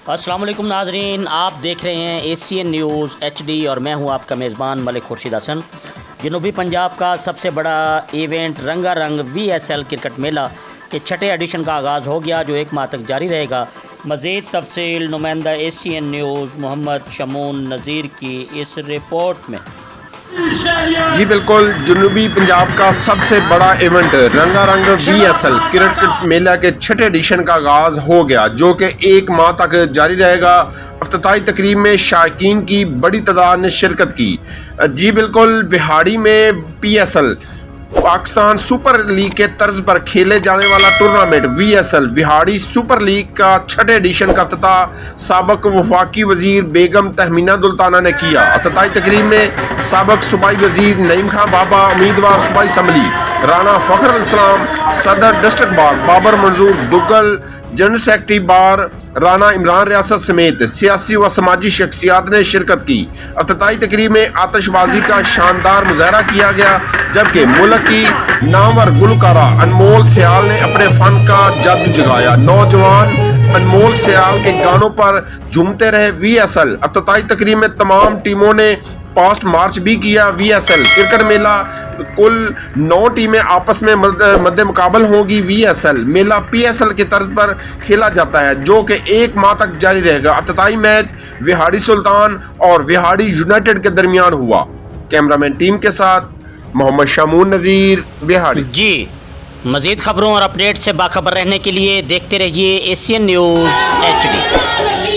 अस्सलाम वालेकुम नाजरीन, आप देख रहे हैं एशियन न्यूज़ HD और मैं हूं आपका मेज़बान मलिक खुर्शीद हसन। जनूबी पंजाब का सबसे बड़ा इवेंट रंगारंग VSL क्रिकेट मेला के छठे एडिशन का आगाज़ हो गया, जो 1 माह तक जारी रहेगा। मज़ीद तफसील नुमाइंदा एशियन न्यूज़ मोहम्मद शमून नज़ीर की इस रिपोर्ट में। जी बिल्कुल, जनूबी पंजाब का सबसे बड़ा इवेंट रंगारंग VSL क्रिकेट मेला के छठे एडिशन का आगाज हो गया, जो कि 1 माह तक जारी रहेगा। इफ्तिताही तकरीब में शायकीन की बड़ी तादाद ने शिरकत की। जी बिल्कुल, विहाड़ी में PSL पाकिस्तान सुपर लीग के तर्ज पर खेले जाने वाला tournament VSL Vehari super league का छठे एडिशन का इफ्तिताह साबक वफाकी वजीर बेगम तहमीना दुल्ताना ने किया। इफ्तिताही तकरीब में साबक सूबाई वजीर नईम खान बाबा, उम्मीदवार सूबाई असम्बली राना फखर इस्लाम, सदर डिस्ट्रिक्ट बार बाबर मंजूर दुग्गल, जनरल सेक्रेटरी बार राना इमरान रियासत समेत सियासी व समाजी शख्सियात ने शिरकत की। इफ्तिताही तकरीब में आतिशबाजी का शानदार मुजाहरा किया गया, जबकि मुल्क की नामवर गुलकारा अनमोल सियाल ने अपने फन का जादू जगाया। नौजवान अनमोल सियाल के गानों पर झूमते रहे VSL। इफ्तिताही तकरीब में तमाम टीमों ने पोस्ट मार्च भी किया। VSL क्रिकेट मेला कुल 9 टीमें आपस में मद्दे मुकाबल होगी। VSL मेला PSL के तर्ज पर खेला जाता है, जो कि 1 माह तक जारी रहेगा। इफ्तिताही मैच विहाड़ी सुल्तान और विहाड़ी यूनाइटेड के दरमियान हुआ। कैमरामैन टीम के साथ मोहम्मद शमून नज़ीर, विहाड़ी। जी, मज़ीद खबरों और अपडेट से बाखबर रहने के लिए देखते रहिए एशियन न्यूज़ HD।